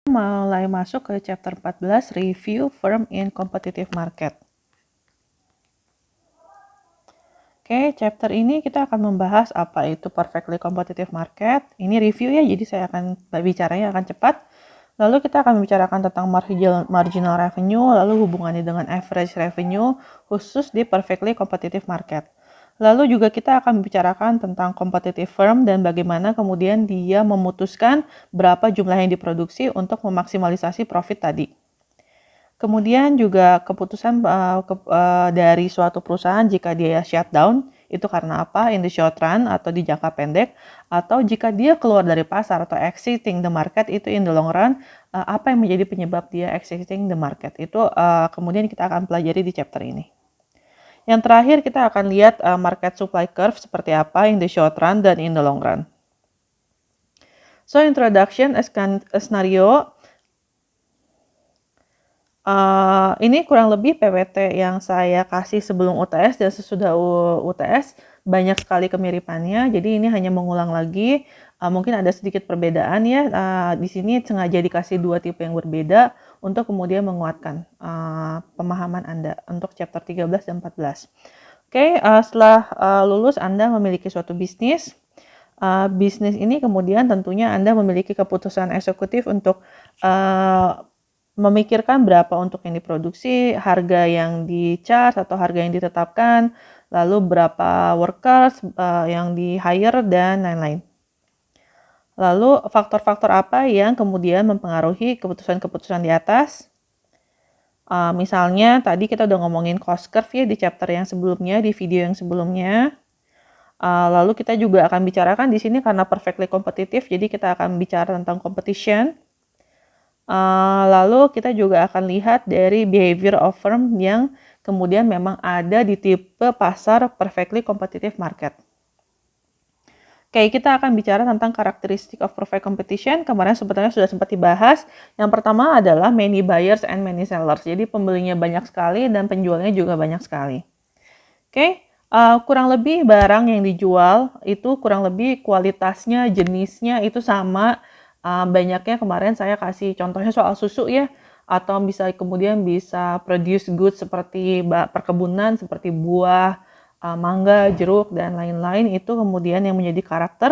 Mulai masuk ke chapter 14, Review Firm in Competitive Market. Oke, chapter ini kita akan membahas apa itu Perfectly Competitive Market. Ini review ya, jadi saya akan bicaranya akan cepat. Lalu kita akan membicarakan tentang marginal revenue, lalu hubungannya dengan average revenue, khusus di Perfectly Competitive Market. Lalu juga kita akan membicarakan tentang competitive firm dan bagaimana kemudian dia memutuskan berapa jumlah yang diproduksi untuk memaksimalisasi profit tadi. Kemudian juga keputusan dari suatu perusahaan jika dia shutdown, itu karena apa? In the short run atau di jangka pendek, atau jika dia keluar dari pasar atau exiting the market, itu in the long run, apa yang menjadi penyebab dia exiting the market. Itu kemudian kita akan pelajari di chapter ini. Yang terakhir kita akan lihat market supply curve seperti apa in the short run dan in the long run. So introduction as scenario. Ini kurang lebih PPT yang saya kasih sebelum UTS dan sesudah UTS. Banyak sekali kemiripannya, jadi ini hanya mengulang lagi. Mungkin ada sedikit perbedaan ya. Di sini sengaja dikasih dua tipe yang berbeda untuk kemudian menguatkan pemahaman Anda untuk chapter 13 dan 14. Oke, setelah lulus Anda memiliki suatu bisnis. Bisnis ini kemudian tentunya Anda memiliki keputusan eksekutif untuk memikirkan berapa untuk yang diproduksi, harga yang di-charge atau harga yang ditetapkan, lalu berapa workers yang di-hire, dan lain-lain. Lalu faktor-faktor apa yang kemudian mempengaruhi keputusan-keputusan di atas? Misalnya tadi kita udah ngomongin cost curve ya di chapter yang sebelumnya, di video yang sebelumnya. Lalu kita juga akan bicarakan di sini karena perfectly competitive, jadi kita akan bicara tentang competition. Lalu kita juga akan lihat dari behavior of firm yang kemudian memang ada di tipe pasar perfectly competitive market. Oke, kita akan bicara tentang karakteristik of perfect competition. Kemarin sebetulnya sudah sempat dibahas. Yang pertama adalah many buyers and many sellers. Jadi pembelinya banyak sekali dan penjualnya juga banyak sekali. Oke, kurang lebih barang yang dijual itu kurang lebih kualitasnya, jenisnya itu sama. Banyaknya kemarin saya kasih contohnya soal susu ya, atau kemudian bisa produce goods seperti perkebunan, seperti buah, mangga, jeruk, dan lain-lain. Itu kemudian yang menjadi karakter,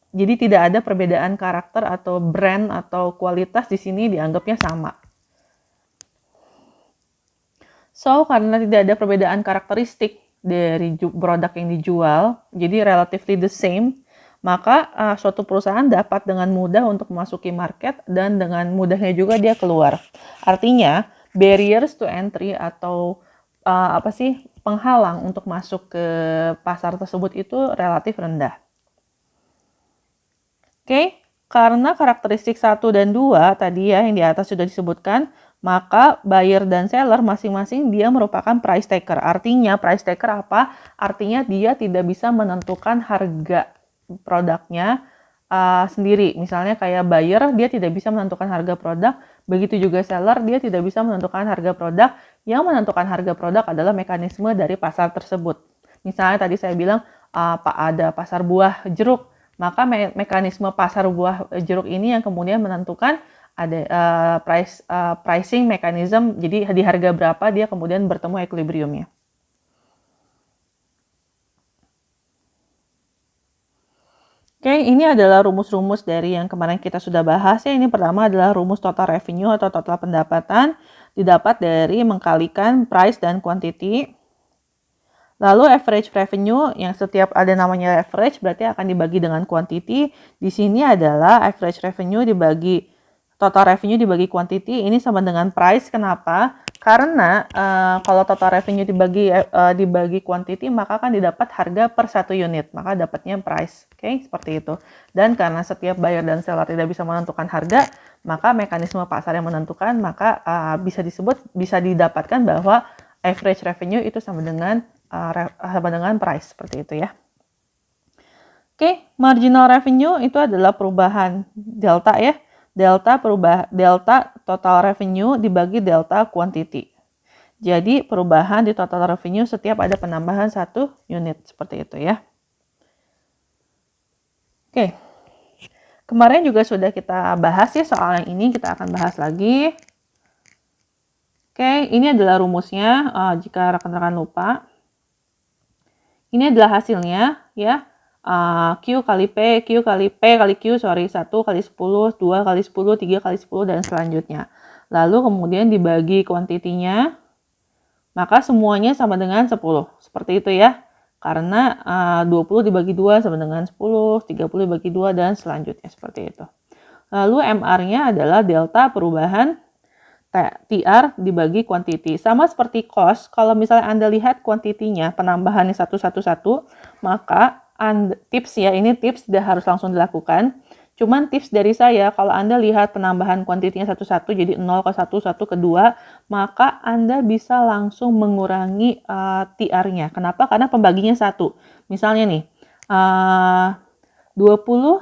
jadi tidak ada perbedaan karakter atau brand atau kualitas di sini dianggapnya sama. So, karena tidak ada perbedaan karakteristik dari produk yang dijual, jadi relatively the same, maka suatu perusahaan dapat dengan mudah untuk memasuki market dan dengan mudahnya juga dia keluar. Artinya, barriers to entry atau penghalang untuk masuk ke pasar tersebut itu relatif rendah. Oke, karena karakteristik 1 dan 2 tadi ya yang di atas sudah disebutkan, maka buyer dan seller masing-masing dia merupakan price taker. Artinya price taker apa? Artinya dia tidak bisa menentukan harga produknya sendiri. Misalnya kayak buyer, dia tidak bisa menentukan harga produk. Begitu juga seller, dia tidak bisa menentukan harga produk. Yang menentukan harga produk adalah mekanisme dari pasar tersebut. Misalnya tadi saya bilang ada pasar buah jeruk. Maka mekanisme pasar buah jeruk ini yang kemudian menentukan ada pricing mechanism. Jadi di harga berapa dia kemudian bertemu equilibriumnya. Oke, ini adalah rumus-rumus dari yang kemarin kita sudah bahas ya. Ini pertama adalah rumus total revenue atau total pendapatan didapat dari mengkalikan price dan quantity. Lalu average revenue yang setiap ada namanya average berarti akan dibagi dengan quantity. Di sini adalah average revenue dibagi total revenue dibagi quantity, ini sama dengan price. Kenapa? Karena kalau total revenue dibagi quantity, maka akan didapat harga per satu unit, maka dapatnya price. Oke, seperti itu. Dan karena setiap buyer dan seller tidak bisa menentukan harga, maka mekanisme pasar yang menentukan, maka bisa didapatkan bahwa average revenue itu sama dengan price, seperti itu ya. Oke, marginal revenue itu adalah perubahan delta ya. Delta total revenue dibagi delta quantity. Jadi perubahan di total revenue setiap ada penambahan 1 unit, seperti itu ya. Oke. Kemarin juga sudah kita bahas ya soal yang ini, kita akan bahas lagi. Oke, ini adalah rumusnya, jika rekan-rekan lupa. Ini adalah hasilnya, ya. Q kali P kali Q, 1 kali 10, 2 kali 10, 3 kali 10, dan selanjutnya. Lalu kemudian dibagi kuantitinya, maka semuanya sama dengan 10. Seperti itu ya. Karena 20 dibagi 2 sama dengan 10, 30 dibagi 2, dan selanjutnya seperti itu. Lalu MR-nya adalah delta perubahan TR dibagi kuantiti. Sama seperti cost, kalau misalnya Anda lihat kuantitinya, penambahannya 111, maka tips ya, ini tips tidak harus langsung dilakukan. Cuman tips dari saya, kalau Anda lihat penambahan kuantitinya 11, jadi 0 ke 1, 1 ke 2, maka Anda bisa langsung mengurangi TR-nya. Kenapa? Karena pembaginya 1. Misalnya nih, 20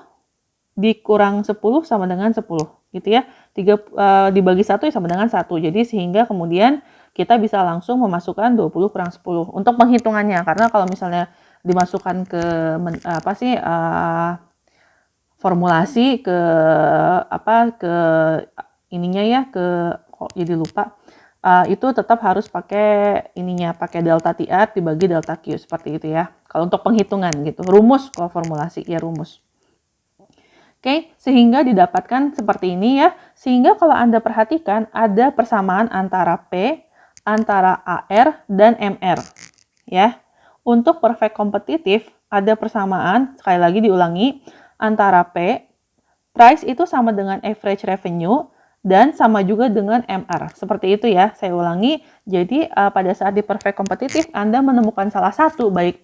dikurang 10 sama dengan 10, gitu ya. 3 dibagi 1 sama dengan 1. Jadi sehingga kemudian kita bisa langsung memasukkan 20 kurang 10 untuk penghitungannya. Karena kalau misalnya dimasukkan ke formulasi ke ininya ya, kok jadi lupa. Itu tetap harus pakai pakai delta TR dibagi delta Q, seperti itu ya. Kalau untuk penghitungan gitu. Rumus, kalau formulasi ya rumus. Oke, sehingga didapatkan seperti ini ya. Sehingga kalau Anda perhatikan ada persamaan antara P, antara AR, dan MR. Ya. Untuk perfect kompetitif ada persamaan, sekali lagi diulangi, antara P, price itu sama dengan average revenue, dan sama juga dengan MR. Seperti itu ya, saya ulangi. Jadi pada saat di perfect kompetitif, Anda menemukan salah satu, baik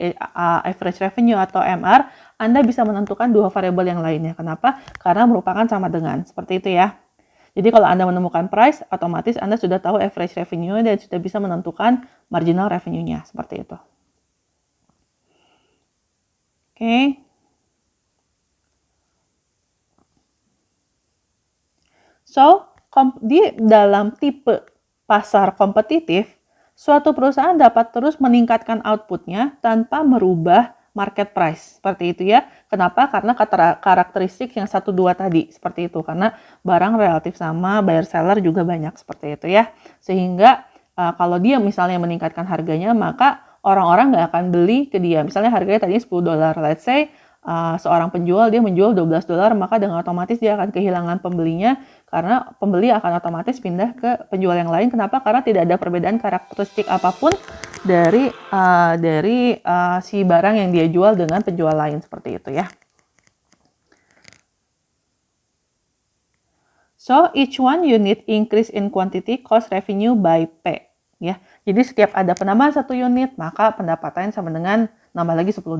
average revenue atau MR, Anda bisa menentukan dua variabel yang lainnya. Kenapa? Karena merupakan sama dengan. Seperti itu ya. Jadi kalau Anda menemukan price, otomatis Anda sudah tahu average revenue dan sudah bisa menentukan marginal revenue-nya. Seperti itu. Oke. So, di dalam tipe pasar kompetitif, suatu perusahaan dapat terus meningkatkan outputnya tanpa merubah market price. Seperti itu ya. Kenapa? Karena karakteristik yang 1-2 tadi. Seperti itu. Karena barang relatif sama, buyer seller juga banyak. Seperti itu ya. Sehingga kalau dia misalnya meningkatkan harganya, maka orang-orang nggak akan beli ke dia. Misalnya harganya tadi $10. Let's say seorang penjual dia menjual $12, maka dengan otomatis dia akan kehilangan pembelinya karena pembeli akan otomatis pindah ke penjual yang lain. Kenapa? Karena tidak ada perbedaan karakteristik apapun dari si barang yang dia jual dengan penjual lain, seperti itu ya. So each one unit increase in quantity cost revenue by P. Ya, jadi setiap ada penambahan 1 unit, maka pendapatan sama dengan nambah lagi $10.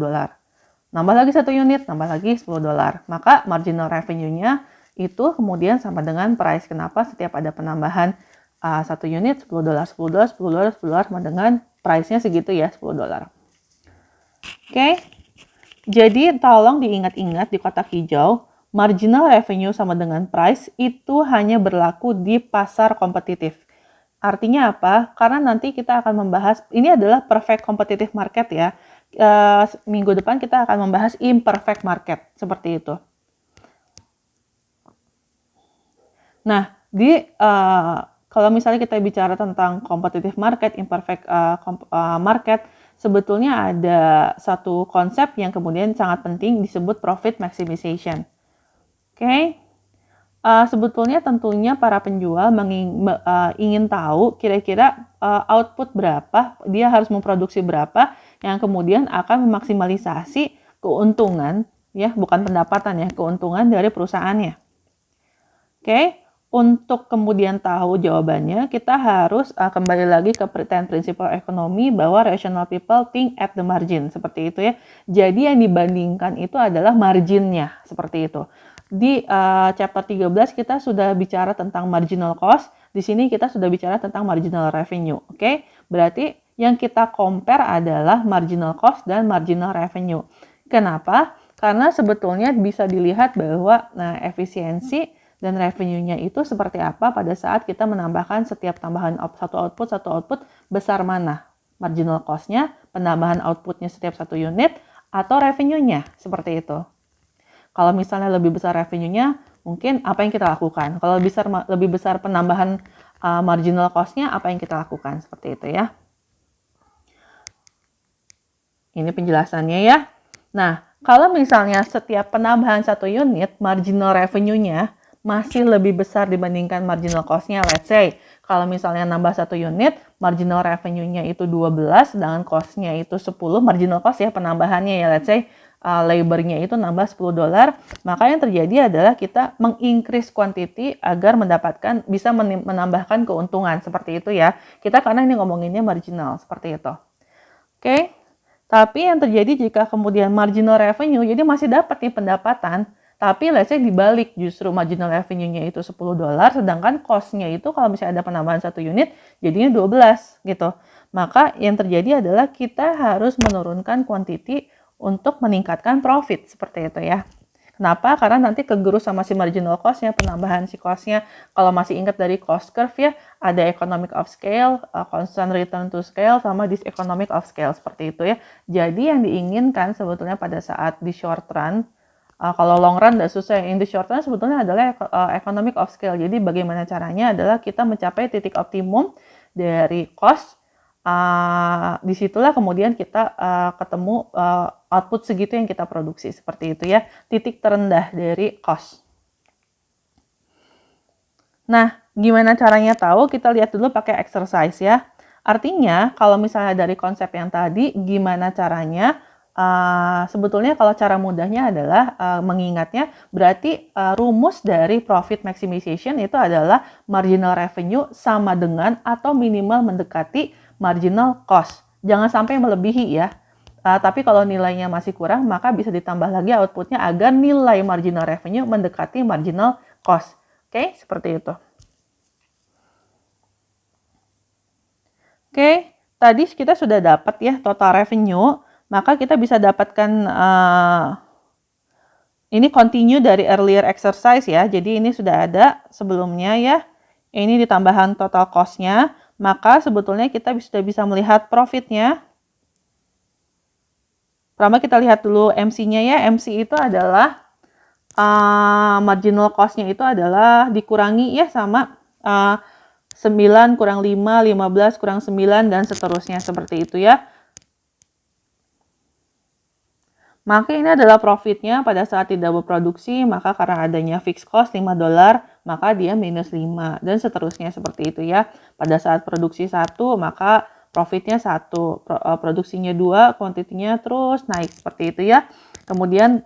Nambah lagi 1 unit, nambah lagi $10. Maka marginal revenue-nya itu kemudian sama dengan price. Kenapa? Setiap ada penambahan 1 unit, $10, $10, $10, $10, sama dengan price-nya segitu ya, $10. Oke, jadi tolong diingat-ingat di kotak hijau, marginal revenue sama dengan price itu hanya berlaku di pasar kompetitif. Artinya apa? Karena nanti kita akan membahas, ini adalah perfect competitive market ya. Minggu depan kita akan membahas imperfect market, seperti itu. Nah, kalau misalnya kita bicara tentang competitive market, imperfect market, sebetulnya ada satu konsep yang kemudian sangat penting disebut profit maximization. Oke. Sebetulnya tentunya para penjual ingin tahu kira-kira output berapa, dia harus memproduksi berapa, yang kemudian akan memaksimalisasi keuntungan, ya, bukan pendapatan ya, keuntungan dari perusahaannya. Oke, untuk kemudian tahu jawabannya, kita harus kembali lagi ke 10 principle ekonomi bahwa rational people think at the margin, seperti itu ya. Jadi yang dibandingkan itu adalah marginnya, seperti itu. Di chapter 13 kita sudah bicara tentang marginal cost, di sini kita sudah bicara tentang marginal revenue, oke? Berarti yang kita compare adalah marginal cost dan marginal revenue. Kenapa? Karena sebetulnya bisa dilihat bahwa efisiensi dan revenue-nya itu seperti apa pada saat kita menambahkan setiap tambahan satu output besar mana? Marginal cost-nya, penambahan output-nya setiap 1 unit, atau revenue-nya, seperti itu. Kalau misalnya lebih besar revenue-nya, mungkin apa yang kita lakukan? Kalau lebih besar penambahan marginal cost-nya, apa yang kita lakukan? Seperti itu ya. Ini penjelasannya ya. Nah, kalau misalnya setiap penambahan satu unit, marginal revenue-nya masih lebih besar dibandingkan marginal cost-nya. Let's say, kalau misalnya nambah satu unit, marginal revenue-nya itu 12, sedangkan cost-nya itu 10, marginal cost ya penambahannya ya, let's say, labor-nya itu nambah $10, maka yang terjadi adalah kita meng-increase quantity agar bisa menambahkan keuntungan, seperti itu ya. Kita karena ini ngomonginnya marginal, seperti itu. Oke. Tapi yang terjadi jika kemudian marginal revenue, jadi masih dapat nih pendapatan, tapi let's say dibalik justru marginal revenue-nya itu $10, sedangkan cost-nya itu kalau misalnya ada penambahan satu unit, jadinya 12 gitu. Maka yang terjadi adalah kita harus menurunkan quantity untuk meningkatkan profit, seperti itu ya. Kenapa? Karena nanti kegerus sama si marginal cost-nya, penambahan si cost-nya. Kalau masih ingat dari cost curve ya, ada economic of scale, constant return to scale, sama diseconomic of scale, seperti itu ya. Jadi yang diinginkan sebetulnya pada saat di short run, kalau long run udah susah, in the short run sebetulnya adalah economic of scale. Jadi bagaimana caranya adalah kita mencapai titik optimum dari cost, disitulah kemudian kita ketemu output segitu yang kita produksi, seperti itu ya, titik terendah dari cost. Nah, gimana caranya tahu? Kita lihat dulu pakai exercise ya. Artinya, kalau misalnya dari konsep yang tadi, gimana caranya? Sebetulnya kalau cara mudahnya adalah mengingatnya, berarti rumus dari profit maximization itu adalah marginal revenue sama dengan atau minimal mendekati marginal cost. Jangan sampai melebihi ya. Tapi kalau nilainya masih kurang, maka bisa ditambah lagi outputnya agar nilai marginal revenue mendekati marginal cost. Oke, seperti itu. Oke, tadi kita sudah dapat ya total revenue, maka kita bisa dapatkan ini continue dari earlier exercise ya. Jadi ini sudah ada sebelumnya ya. Ini ditambahan total cost-nya. Maka sebetulnya kita sudah bisa melihat profitnya. Pertama kita lihat dulu MC-nya ya. MC itu adalah marginal cost-nya itu adalah dikurangi ya sama 9 kurang 5, 15 kurang 9, dan seterusnya seperti itu ya. Maka ini adalah profitnya pada saat tidak berproduksi, maka karena adanya fixed cost $5, maka dia minus 5, dan seterusnya seperti itu ya. Pada saat produksi 1, maka profitnya 1, produksinya 2, kuantitinya terus naik seperti itu ya. Kemudian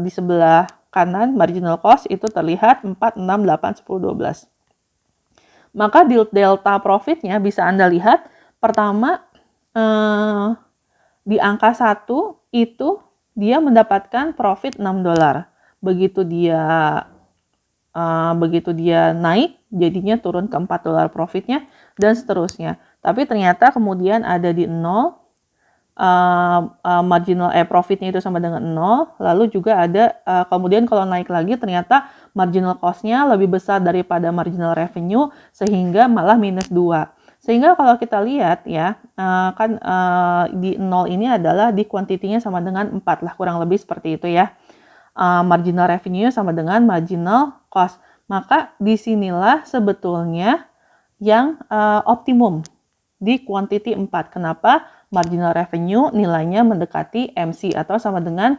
di sebelah kanan marginal cost itu terlihat 4, 6, 8, 10, 12. Maka delta profitnya bisa Anda lihat, pertama di angka 1 itu dia mendapatkan profit $6. Begitu dia naik, jadinya turun ke $4 profitnya, dan seterusnya. Tapi ternyata kemudian ada di 0, marginal profitnya itu sama dengan 0, lalu juga ada kemudian kalau naik lagi ternyata marginal cost-nya lebih besar daripada marginal revenue, sehingga malah minus 2. Sehingga kalau kita lihat ya, kan di 0 ini adalah di kuantitinya sama dengan 4 lah, kurang lebih seperti itu ya. Marginal revenue sama dengan marginal cost. Maka disinilah sebetulnya yang optimum di kuantiti 4. Kenapa? Marginal revenue nilainya mendekati MC atau sama dengan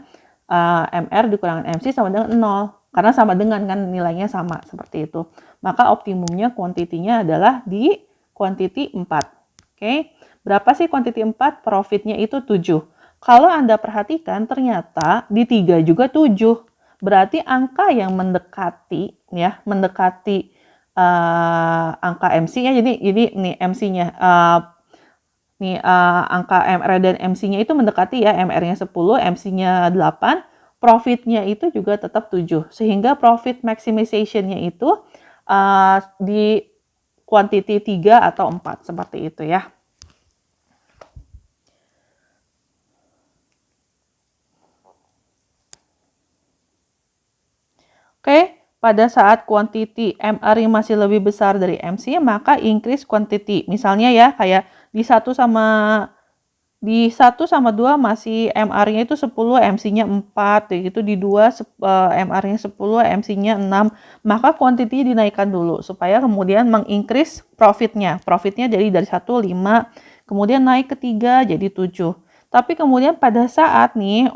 MR dikurangi MC sama dengan 0. Karena sama dengan kan nilainya sama seperti itu. Maka optimumnya kuantitinya adalah di kuantiti 4. Oke. Berapa sih kuantiti 4? Profitnya itu 7. Kalau Anda perhatikan ternyata di 3 juga 7. Berarti angka yang mendekati angka MC-nya, jadi nih MC-nya angka MR dan MC-nya itu mendekati ya, MR-nya 10, MC-nya 8, profitnya itu juga tetap 7. Sehingga profit maximization-nya itu di kuantiti 3 atau 4, seperti itu ya. Oke, pada saat kuantiti MR yang masih lebih besar dari MC, maka increase quantity. Misalnya ya, kayak di 1 sama Di 1 sama 2 masih MR-nya itu 10, MC-nya 4, gitu. Di 2 MR-nya 10, MC-nya 6. Maka kuantitinya dinaikkan dulu supaya kemudian meng-increase profit-nya. Profit-nya dari 1, 5, kemudian naik ke 3 jadi 7. Tapi kemudian pada saat nih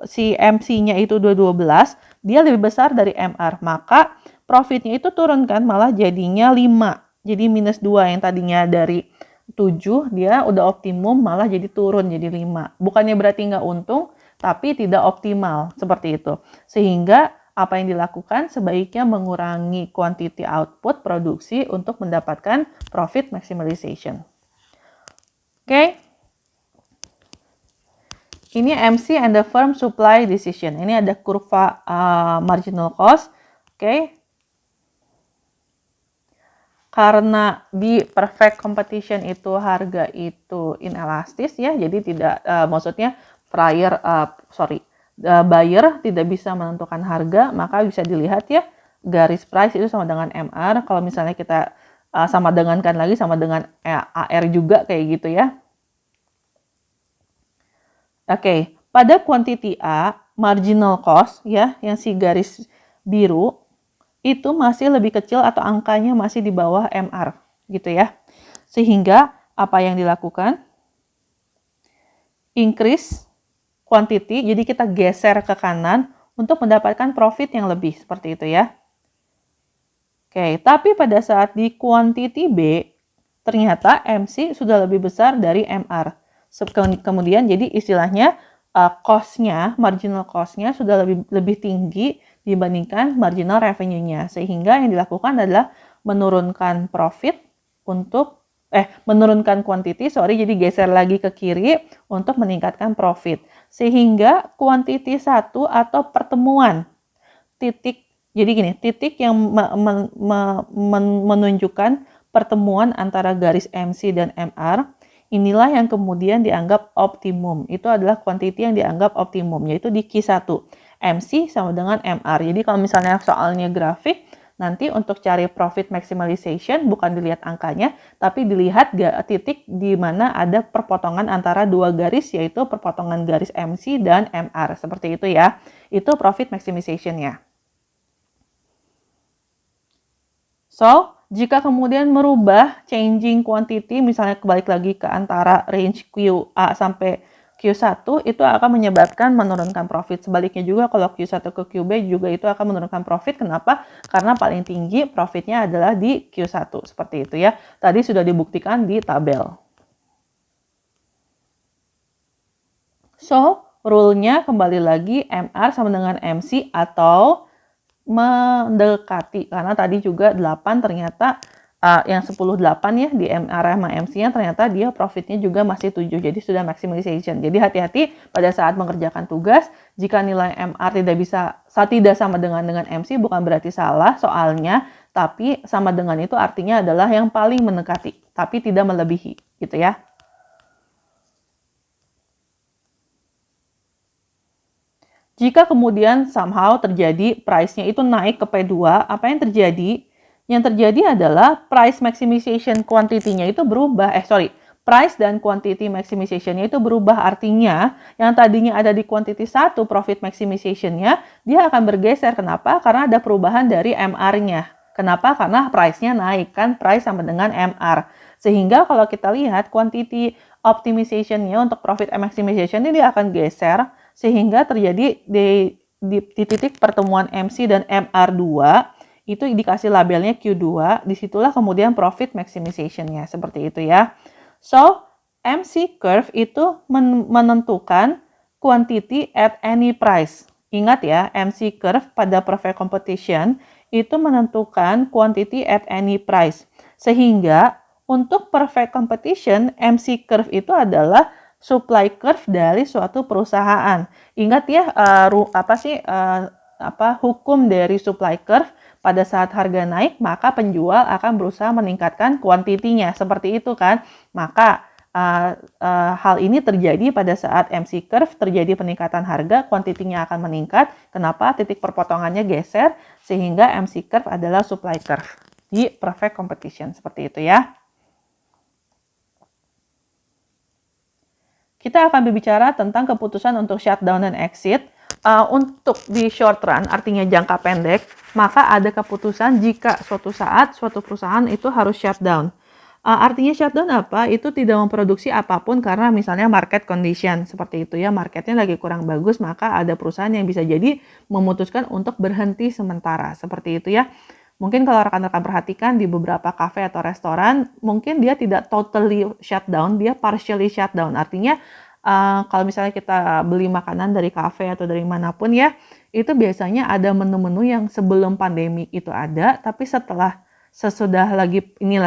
si MC-nya itu 12, dia lebih besar dari MR. Maka profit-nya itu turun kan, malah jadinya 5. Jadi minus 2 yang tadinya dari 7 dia udah optimum malah jadi turun jadi 5. Bukannya berarti nggak untung, tapi tidak optimal seperti itu. Sehingga apa yang dilakukan sebaiknya mengurangi quantity output produksi untuk mendapatkan profit maximization. Oke. Ini MC and the firm supply decision. Ini ada kurva marginal cost. Oke. Karena di perfect competition itu harga itu inelastis ya, jadi tidak maksudnya buyer tidak bisa menentukan harga, maka bisa dilihat ya garis price itu sama dengan MR. Kalau misalnya kita sama dengankan lagi sama dengan AR juga kayak gitu ya. Oke, pada quantity A marginal cost ya yang si garis biru itu masih lebih kecil atau angkanya masih di bawah MR gitu ya. Sehingga apa yang dilakukan? Increase quantity, jadi kita geser ke kanan untuk mendapatkan profit yang lebih seperti itu ya. Oke, tapi pada saat di quantity B ternyata MC sudah lebih besar dari MR. Kemudian jadi istilahnya marginal cost-nya sudah lebih tinggi dibandingkan marginal revenue-nya. Sehingga yang dilakukan adalah menurunkan quantity, jadi geser lagi ke kiri untuk meningkatkan profit. Sehingga quantity 1 atau pertemuan titik, jadi gini, titik yang menunjukkan pertemuan antara garis MC dan MR, inilah yang kemudian dianggap optimum. Itu adalah quantity yang dianggap optimum, yaitu di Q1. MC sama dengan MR. Jadi kalau misalnya soalnya grafik, nanti untuk cari profit maximization bukan dilihat angkanya, tapi dilihat titik di mana ada perpotongan antara dua garis, yaitu perpotongan garis MC dan MR. Seperti itu ya. Itu profit maximization-nya. So, jika kemudian merubah changing quantity, misalnya kembali lagi ke antara range QA sampai Q1, itu akan menyebabkan menurunkan profit. Sebaliknya juga kalau Q1 ke QB juga itu akan menurunkan profit. Kenapa? Karena paling tinggi profitnya adalah di Q1. Seperti itu ya. Tadi sudah dibuktikan di tabel. So, rule-nya kembali lagi MR sama dengan MC atau mendekati, karena tadi juga 8 ternyata yang 10-8 ya di MR sama MC-nya ternyata dia profitnya juga masih 7, jadi sudah maximization. Jadi hati-hati pada saat mengerjakan tugas, jika nilai MR tidak sama dengan MC bukan berarti salah soalnya, tapi sama dengan itu artinya adalah yang paling mendekati, tapi tidak melebihi gitu ya. Jika kemudian somehow terjadi price-nya itu naik ke P2, apa yang terjadi? Yang terjadi adalah price maximization quantity-nya itu berubah. Price dan quantity maximization-nya itu berubah. Artinya, yang tadinya ada di quantity 1, profit maximization-nya, dia akan bergeser. Kenapa? Karena ada perubahan dari MR-nya. Kenapa? Karena price-nya naik. Kan price sama dengan MR. Sehingga kalau kita lihat quantity optimization-nya untuk profit maximization ini dia akan geser sehingga terjadi di titik pertemuan MC dan MR2 itu dikasih labelnya Q2, disitulah kemudian profit maximization-nya seperti itu ya. So, MC curve itu menentukan quantity at any price. Ingat ya, MC curve pada perfect competition itu menentukan quantity at any price. Sehingga untuk perfect competition, MC curve itu adalah supply curve dari suatu perusahaan. Ingat ya, hukum dari supply curve pada saat harga naik, maka penjual akan berusaha meningkatkan kuantitinya. Seperti itu kan. Maka hal ini terjadi pada saat MC curve terjadi peningkatan harga, kuantitinya akan meningkat. Kenapa? Titik perpotongannya geser, sehingga MC curve adalah supply curve di perfect competition. Seperti itu ya. kita akan berbicara tentang keputusan untuk shutdown dan exit. Untuk di short run, artinya jangka pendek, maka ada keputusan jika suatu saat suatu perusahaan itu harus shutdown. Artinya shutdown apa? Itu tidak memproduksi apapun karena misalnya market condition, seperti itu ya, marketnya lagi kurang bagus, maka ada perusahaan yang bisa jadi memutuskan untuk berhenti sementara, seperti itu ya. Mungkin kalau rekan-rekan perhatikan di beberapa kafe atau restoran, mungkin dia tidak totally shutdown, dia partially shutdown. Artinya kalau misalnya kita beli makanan dari kafe atau dari manapun ya, itu biasanya ada menu-menu yang sebelum pandemi itu ada, tapi sesudah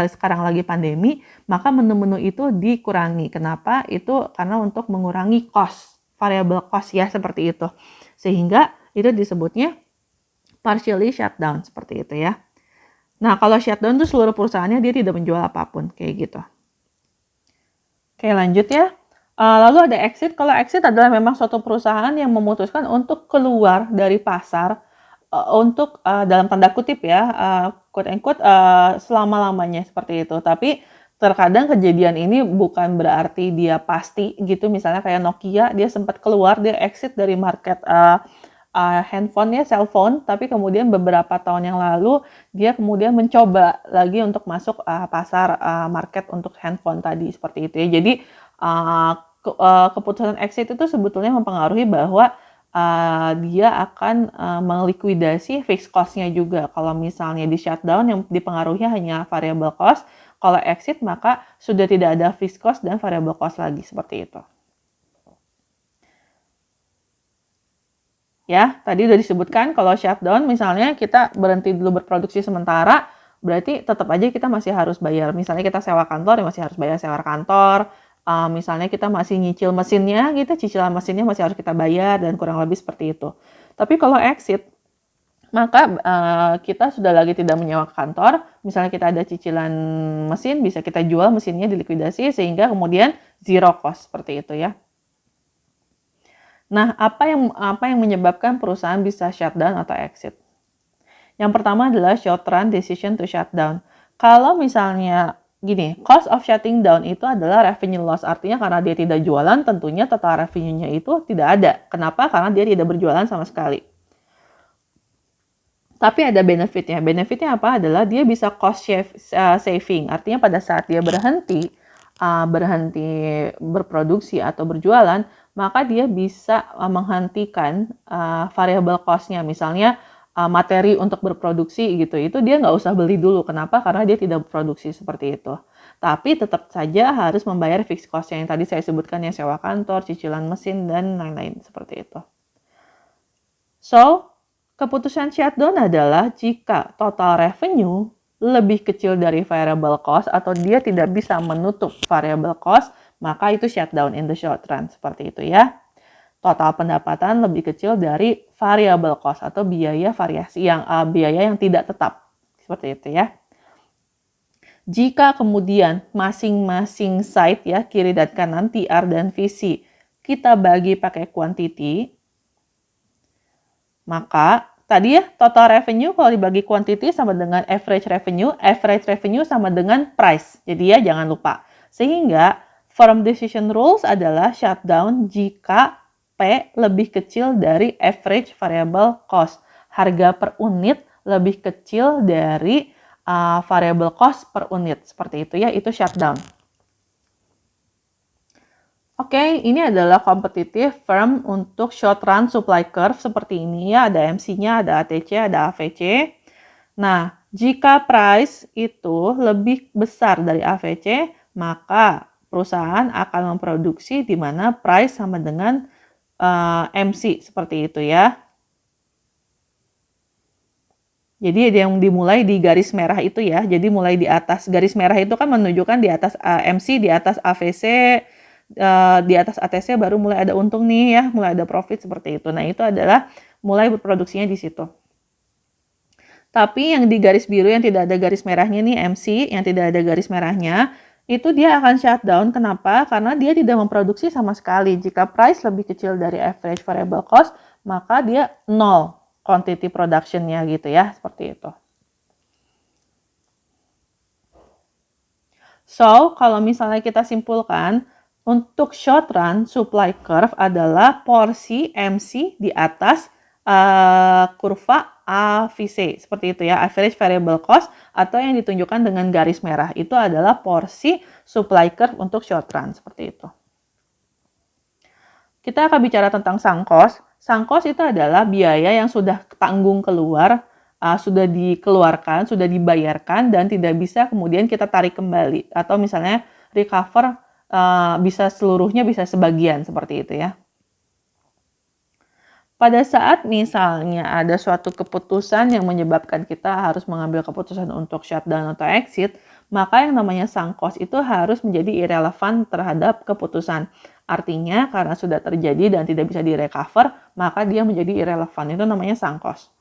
sekarang lagi pandemi, maka menu-menu itu dikurangi. Kenapa? Itu karena untuk mengurangi cost, variable cost ya, seperti itu. Sehingga itu disebutnya partially shutdown, seperti itu ya. Nah, kalau shutdown itu seluruh perusahaannya dia tidak menjual apapun, kayak gitu. Oke, lanjut ya. Lalu ada exit. Kalau exit adalah memang suatu perusahaan yang memutuskan untuk keluar dari pasar untuk dalam tanda kutip ya, quote and quote, selama-lamanya seperti itu. Tapi terkadang kejadian ini bukan berarti dia pasti gitu. Misalnya kayak Nokia, dia sempat keluar, dia exit dari market handphone ya, cellphone, tapi kemudian beberapa tahun yang lalu dia kemudian mencoba lagi untuk masuk pasar market untuk handphone tadi, seperti itu ya. Jadi keputusan exit itu sebetulnya mempengaruhi bahwa dia akan melikuidasi fixed cost-nya juga. Kalau misalnya di shutdown yang dipengaruhi hanya variable cost, kalau exit maka sudah tidak ada fixed cost dan variable cost lagi, seperti itu. Ya, tadi udah disebutkan kalau shutdown misalnya kita berhenti dulu berproduksi sementara, berarti tetap aja kita masih harus bayar. Misalnya kita sewa kantor, ya masih harus bayar sewa kantor. Misalnya kita masih nyicil mesinnya, cicilan mesinnya masih harus kita bayar, dan kurang lebih seperti itu. Tapi kalau exit, maka kita sudah lagi tidak menyewa kantor. Misalnya kita ada cicilan mesin, bisa kita jual mesinnya, dilikuidasi, sehingga kemudian zero cost, seperti itu ya. Nah, apa yang menyebabkan perusahaan bisa shutdown atau exit? Yang pertama adalah short run decision to shutdown. Kalau misalnya gini, cost of shutting down itu adalah revenue loss. Artinya karena dia tidak jualan, tentunya total revenue-nya itu tidak ada. Kenapa? Karena dia tidak berjualan sama sekali. Tapi ada benefitnya. Benefitnya apa? Adalah dia bisa cost saving. Artinya pada saat dia berhenti berproduksi atau berjualan, maka dia bisa menghentikan variable cost-nya. Misalnya materi untuk berproduksi gitu, itu dia nggak usah beli dulu. Kenapa? Karena dia tidak berproduksi, seperti itu. Tapi tetap saja harus membayar fixed cost yang tadi saya sebutkan, yang sewa kantor, cicilan mesin, dan lain-lain, seperti itu. So, keputusan shutdown adalah jika total revenue lebih kecil dari variable cost atau dia tidak bisa menutup variable cost, maka itu shutdown in the short run, seperti itu ya. Total pendapatan lebih kecil dari variable cost atau biaya yang tidak tetap, seperti itu ya. Jika kemudian masing-masing site ya, kiri dan kanan, TR dan VC, kita bagi pakai quantity, maka tadi ya, total revenue kalau dibagi quantity sama dengan average revenue sama dengan price. Jadi ya, jangan lupa. Sehingga firm decision rules adalah shutdown jika P lebih kecil dari average variable cost. Harga per unit lebih kecil dari variable cost per unit. Seperti itu ya, itu shutdown. Oke, ini adalah competitive firm untuk short run supply curve seperti ini ya. Ada MC-nya, ada ATC, ada AVC. Nah, jika price itu lebih besar dari AVC, maka perusahaan akan memproduksi di mana price sama dengan MC, seperti itu ya. Jadi yang dimulai di garis merah itu ya. Jadi mulai di atas garis merah itu kan menunjukkan di atas MC, di atas AVC, di atas ATC baru mulai ada untung nih ya, mulai ada profit, seperti itu. Nah, itu adalah mulai berproduksinya di situ. Tapi yang di garis biru yang tidak ada garis merahnya nih, MC, yang tidak ada garis merahnya, itu dia akan shutdown. Kenapa? Karena dia tidak memproduksi sama sekali. Jika price lebih kecil dari average variable cost, maka dia nol quantity production-nya gitu ya, seperti itu. So, kalau misalnya kita simpulkan, Untuk short run, supply curve adalah porsi MC di atas kurva AVC, seperti itu ya, average variable cost, atau yang ditunjukkan dengan garis merah. Itu adalah porsi supply curve untuk short run, seperti itu. Kita akan bicara tentang sunk cost. Sunk cost itu adalah biaya yang sudah tanggung keluar, sudah dikeluarkan, sudah dibayarkan, dan tidak bisa kemudian kita tarik kembali. Atau misalnya recover bisa seluruhnya, bisa sebagian, seperti itu ya. Pada saat misalnya ada suatu keputusan yang menyebabkan kita harus mengambil keputusan untuk shutdown atau exit, maka yang namanya sunk cost itu harus menjadi irrelevant terhadap keputusan. Artinya karena sudah terjadi dan tidak bisa direcover, maka dia menjadi irrelevant. Itu namanya sunk cost.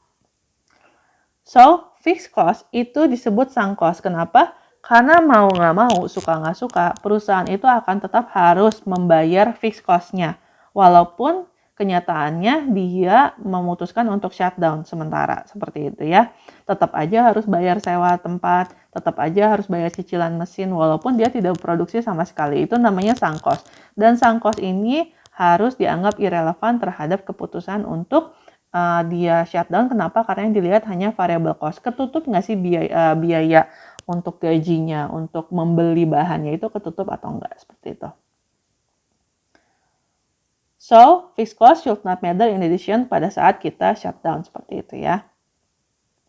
So, fixed cost itu disebut sunk cost. Kenapa? Karena mau nggak mau, suka nggak suka, perusahaan itu akan tetap harus membayar fixed cost-nya. Walaupun kenyataannya dia memutuskan untuk shutdown sementara, seperti itu ya. Tetap aja harus bayar sewa tempat, tetap aja harus bayar cicilan mesin, walaupun dia tidak produksi sama sekali. Itu namanya sunk cost. Dan sunk cost ini harus dianggap irrelevant terhadap keputusan untuk dia shutdown. Kenapa? Karena yang dilihat hanya variable cost. Ketutup nggak sih biaya untuk gajinya, untuk membeli bahannya itu ketutup atau enggak, seperti itu. So, fixed cost should not matter in addition pada saat kita shutdown, seperti itu ya.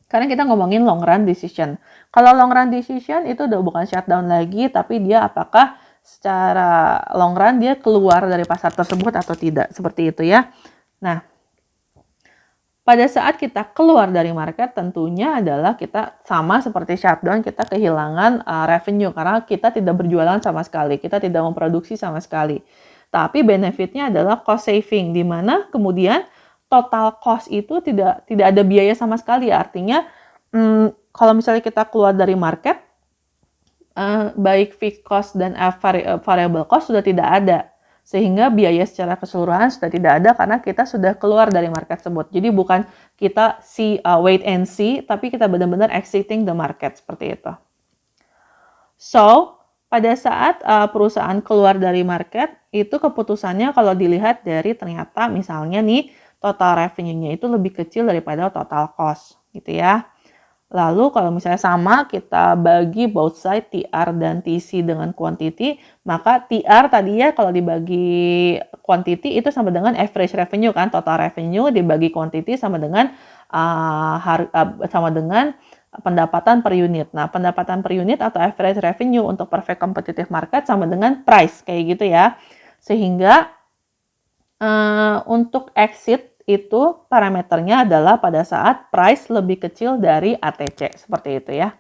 Karena kita ngomongin long run decision. Kalau long run decision itu udah bukan shutdown lagi, tapi dia apakah secara long run dia keluar dari pasar tersebut atau tidak, seperti itu ya. Nah, pada saat kita keluar dari market tentunya adalah kita sama seperti shutdown, kita kehilangan revenue karena kita tidak berjualan sama sekali, kita tidak memproduksi sama sekali. Tapi benefitnya adalah cost saving, di mana kemudian total cost itu tidak ada biaya sama sekali. Artinya kalau misalnya kita keluar dari market, baik fixed cost dan variable cost sudah tidak ada. Sehingga biaya secara keseluruhan sudah tidak ada karena kita sudah keluar dari market tersebut. Jadi bukan kita wait and see, tapi kita benar-benar exiting the market, seperti itu. So, pada saat perusahaan keluar dari market, itu keputusannya kalau dilihat dari ternyata misalnya nih total revenue-nya itu lebih kecil daripada total cost, gitu ya. Lalu kalau misalnya sama kita bagi both side TR dan TC dengan quantity, maka TR tadi ya kalau dibagi quantity itu sama dengan average revenue kan, total revenue dibagi quantity sama dengan pendapatan per unit. Nah, pendapatan per unit atau average revenue untuk perfect competitive market sama dengan price, kayak gitu ya. Sehingga untuk exit itu parameternya adalah pada saat price lebih kecil dari ATC, seperti itu ya.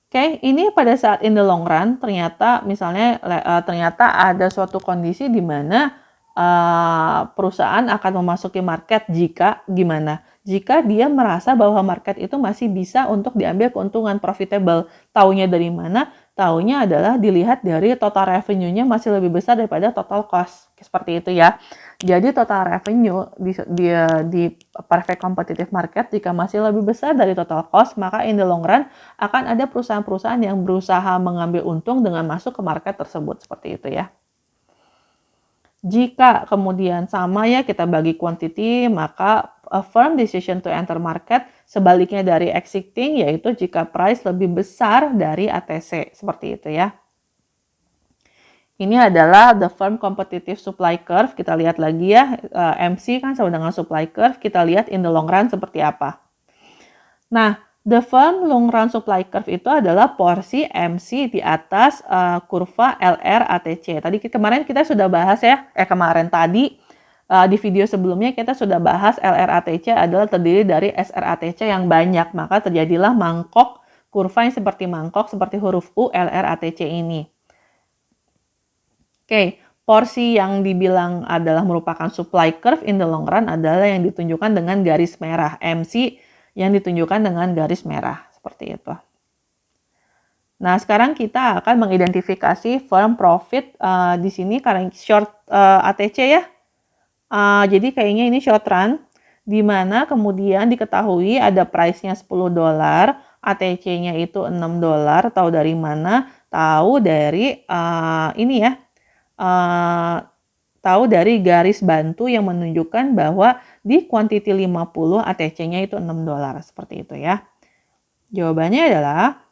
Oke, ini pada saat in the long run ternyata misalnya ternyata ada suatu kondisi di mana perusahaan akan memasuki market jika gimana? Jika dia merasa bahwa market itu masih bisa untuk diambil keuntungan profitable. Taunya dari mana? Taunya adalah dilihat dari total revenue-nya masih lebih besar daripada total cost. Seperti itu ya. Jadi total revenue di perfect competitive market jika masih lebih besar dari total cost, maka in the long run akan ada perusahaan-perusahaan yang berusaha mengambil untung dengan masuk ke market tersebut. Seperti itu ya. Jika kemudian sama ya kita bagi quantity, maka a firm decision to enter market sebaliknya dari exiting, yaitu jika price lebih besar dari ATC, seperti itu ya. Ini adalah the firm competitive supply curve. Kita lihat lagi ya, MC kan sama dengan supply curve. Kita lihat in the long run seperti apa. Nah, the firm long run supply curve itu adalah porsi MC di atas kurva LR ATC. Tadi kemarin kita sudah bahas ya, di video sebelumnya kita sudah bahas LR ATC adalah terdiri dari SR ATC yang banyak. Maka terjadilah mangkok, kurva yang seperti mangkok, seperti huruf U LR ATC ini. Oke, porsi yang dibilang adalah merupakan supply curve in the long run adalah yang ditunjukkan dengan garis merah. MC yang ditunjukkan dengan garis merah. Seperti itu. Nah, sekarang kita akan mengidentifikasi firm profit di sini karena short ATC ya. Jadi kayaknya ini short run, di mana kemudian diketahui ada price-nya $10, ATC-nya itu $6. Tahu dari mana? Tahu dari ini ya. Tahu dari garis bantu yang menunjukkan bahwa di quantity 50 ATC-nya itu $6. Seperti itu ya. Jawabannya adalah,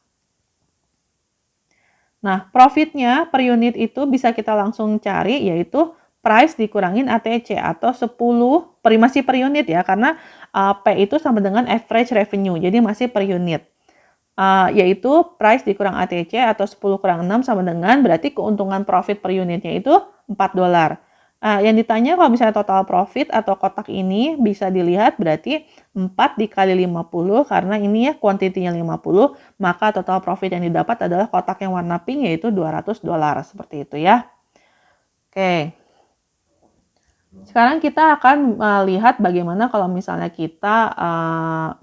nah, profitnya per unit itu bisa kita langsung cari, yaitu price dikurangin ATC atau 10 masih per unit ya, karena P itu sama dengan average revenue, jadi masih per unit. Yaitu price dikurang ATC atau 10 kurang 6 sama dengan berarti keuntungan profit per unitnya itu $4. Yang ditanya kalau misalnya total profit atau kotak ini bisa dilihat berarti 4 dikali 50 karena ini ya kuantitinya 50, maka total profit yang didapat adalah kotak yang warna pink yaitu $200 seperti itu ya. Oke. Sekarang kita akan lihat bagaimana kalau misalnya kita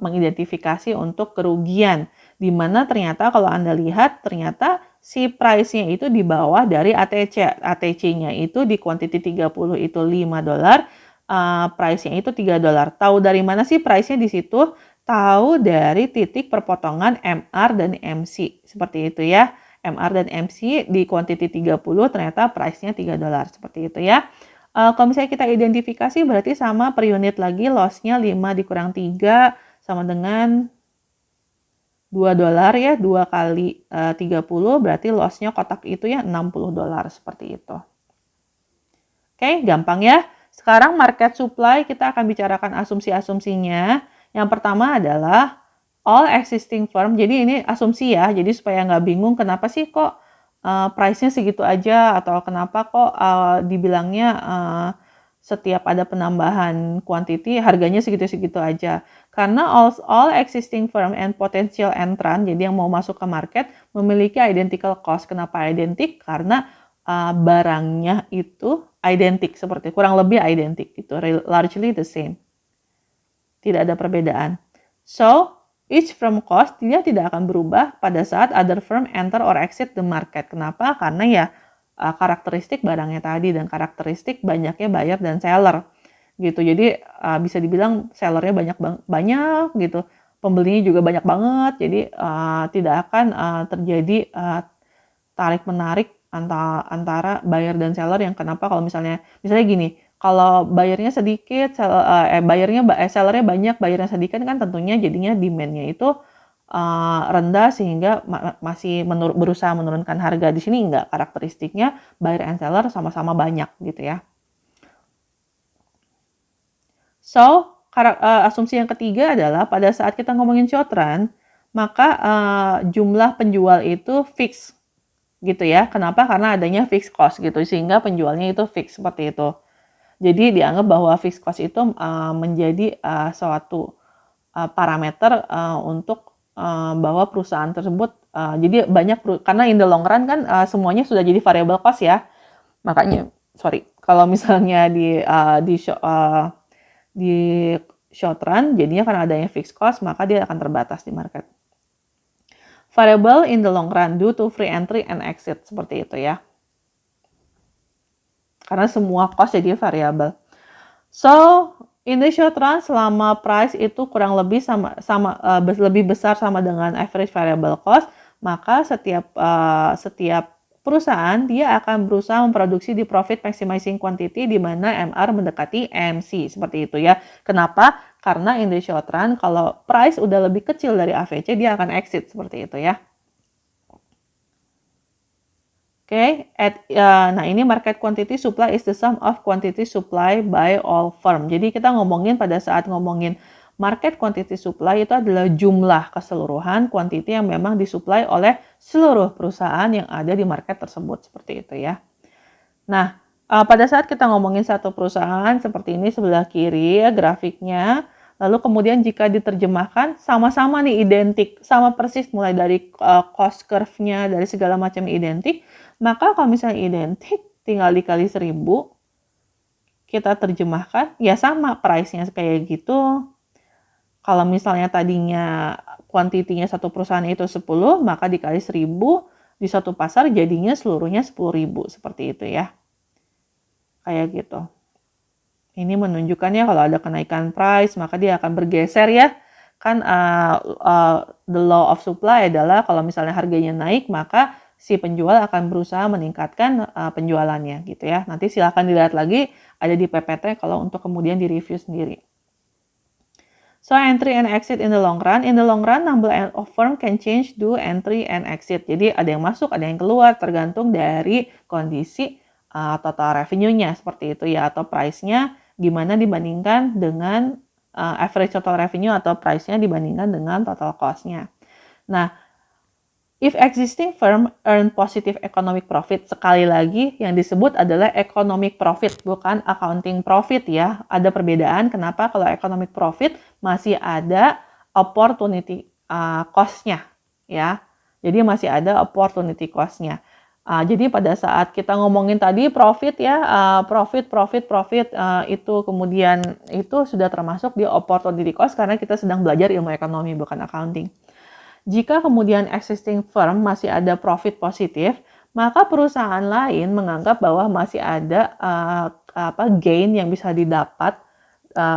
mengidentifikasi untuk kerugian. Di mana ternyata kalau Anda lihat, ternyata si price-nya itu di bawah dari ATC. ATC-nya itu di quantity 30 itu $5, price-nya itu $3. Tahu dari mana sih price-nya di situ? Tahu dari titik perpotongan MR dan MC. Seperti itu ya. MR dan MC di quantity 30 ternyata price-nya $3. Seperti itu ya. Kalau misalnya kita identifikasi berarti sama per unit lagi, loss-nya 5 dikurang 3 sama dengan $2 ya, 2 kali 30 berarti loss-nya kotak itu ya $60 seperti itu. Oke, gampang ya. Sekarang market supply kita akan bicarakan asumsi-asumsinya. Yang pertama adalah all existing firm. Jadi ini asumsi ya, jadi supaya nggak bingung kenapa sih kok price-nya segitu aja atau kenapa kok dibilangnya setiap ada penambahan quantity harganya segitu-segitu aja. Karena all existing firm and potential entrant, jadi yang mau masuk ke market memiliki identical cost. Kenapa identik? Karena barangnya itu identik, seperti kurang lebih identik gitu, largely the same. Tidak ada perbedaan. So, each firm cost dia tidak akan berubah pada saat other firm enter or exit the market. Kenapa? Karena ya karakteristik barangnya tadi dan karakteristik banyaknya buyer dan seller gitu. Jadi bisa dibilang sellernya banyak gitu, pembelinya juga banyak banget. Jadi tidak akan terjadi tarik menarik antara buyer dan seller yang kenapa kalau misalnya gini. Kalau bayarnya sedikit, sellernya banyak, bayarnya sedikit kan tentunya jadinya demand-nya itu rendah sehingga masih berusaha menurunkan harga. Di sini enggak, karakteristiknya buyer and seller sama-sama banyak gitu ya. So, asumsi yang ketiga adalah pada saat kita ngomongin short run, maka jumlah penjual itu fix gitu ya. Kenapa? Karena adanya fixed cost gitu, sehingga penjualnya itu fix seperti itu. Jadi dianggap bahwa fixed cost itu menjadi suatu parameter untuk bahwa perusahaan tersebut jadi banyak karena in the long run kan semuanya sudah jadi variable cost ya. Makanya kalau misalnya di short run jadinya karena adanya fixed cost maka dia akan terbatas di market. Variable in the long run due to free entry and exit seperti itu ya. Karena semua cost jadi variabel. So, in the short run selama price itu kurang lebih lebih besar sama dengan average variable cost, maka setiap perusahaan dia akan berusaha memproduksi di profit maximizing quantity di mana MR mendekati MC seperti itu ya. Kenapa? Karena in the short run kalau price udah lebih kecil dari AVC dia akan exit seperti itu ya. Oke, nah ini market quantity supply is the sum of quantity supply by all firm. Jadi kita ngomongin pada saat ngomongin market quantity supply itu adalah jumlah keseluruhan quantity yang memang disuplai oleh seluruh perusahaan yang ada di market tersebut seperti itu ya. Nah, pada saat kita ngomongin satu perusahaan seperti ini sebelah kiri ya grafiknya, lalu kemudian jika diterjemahkan sama-sama nih identik, sama persis mulai dari cost curve-nya dari segala macam identik. Maka kalau misalnya identik, tinggal dikali 1000, kita terjemahkan, ya sama price-nya kayak gitu. Kalau misalnya tadinya kuantitinya satu perusahaan itu 10, maka dikali 1000, di satu pasar jadinya seluruhnya 10.000, seperti itu ya. Kayak gitu. Ini menunjukkannya kalau ada kenaikan price, maka dia akan bergeser ya kan the law of supply adalah kalau misalnya harganya naik, maka si penjual akan berusaha meningkatkan penjualannya gitu ya. Nanti silahkan dilihat lagi ada di PPT kalau untuk kemudian direview sendiri. So entry and exit in the long run. In the long run, number of firm can change to entry and exit. Jadi ada yang masuk, ada yang keluar, tergantung dari kondisi total revenue-nya seperti itu ya, atau price-nya gimana dibandingkan dengan average total revenue atau price-nya dibandingkan dengan total cost-nya. Nah, if existing firm earn positive economic profit, sekali lagi yang disebut adalah economic profit, bukan accounting profit ya. Ada perbedaan, kenapa kalau economic profit masih ada opportunity cost-nya ya. Jadi masih ada opportunity cost-nya. Jadi pada saat kita ngomongin tadi profit ya, profit itu kemudian itu sudah termasuk di opportunity cost karena kita sedang belajar ilmu ekonomi bukan accounting. Jika kemudian existing firm masih ada profit positif, maka perusahaan lain menganggap bahwa masih ada gain yang bisa didapat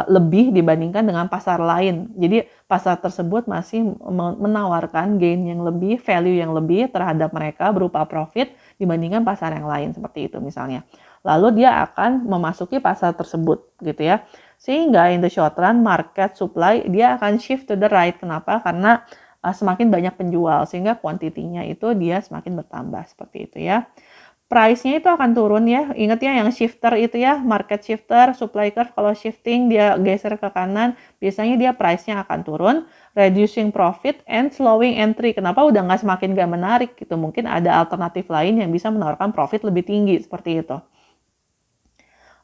lebih dibandingkan dengan pasar lain. Jadi pasar tersebut masih menawarkan gain yang lebih, value yang lebih terhadap mereka berupa profit dibandingkan pasar yang lain seperti itu misalnya. Lalu dia akan memasuki pasar tersebut gitu ya. Sehingga in the short run market supply dia akan shift to the right. Kenapa? Karena semakin banyak penjual sehingga kuantitinya itu dia semakin bertambah seperti itu ya. Price-nya itu akan turun ya. Ingat ya yang shifter itu ya, market shifter, supply curve kalau shifting dia geser ke kanan, biasanya dia price-nya akan turun, reducing profit and slowing entry. Kenapa udah nggak semakin nggak menarik gitu? Mungkin ada alternatif lain yang bisa menawarkan profit lebih tinggi seperti itu.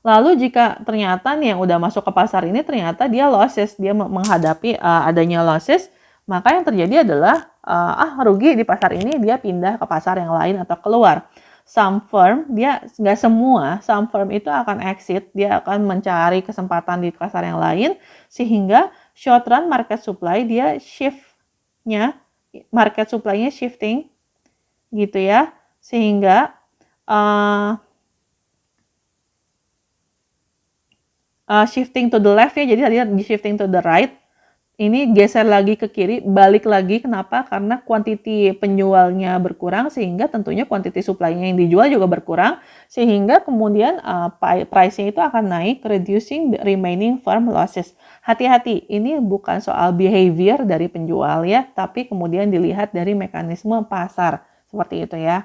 Lalu jika ternyata nih yang udah masuk ke pasar ini ternyata dia losses, dia menghadapi adanya losses, maka yang terjadi adalah rugi di pasar ini, dia pindah ke pasar yang lain atau keluar. Some firm, dia nggak semua, some firm itu akan exit, dia akan mencari kesempatan di pasar yang lain, sehingga short run market supply dia shift-nya, market supply-nya shifting, gitu ya, sehingga shifting to the left ya, jadi tadi di shifting to the right, ini geser lagi ke kiri, balik lagi. Kenapa? Karena kuantiti penjualnya berkurang, sehingga tentunya kuantiti supply-nya yang dijual juga berkurang, sehingga kemudian price-nya itu akan naik, reducing the remaining firm losses. Hati-hati, ini bukan soal behavior dari penjual ya, tapi kemudian dilihat dari mekanisme pasar, seperti itu ya.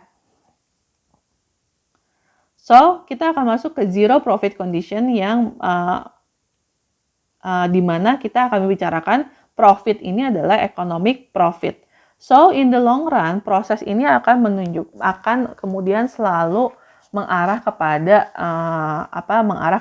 So, kita akan masuk ke zero profit condition yang di mana kita akan membicarakan profit ini adalah economic profit. So, in the long run, proses ini akan kemudian selalu mengarah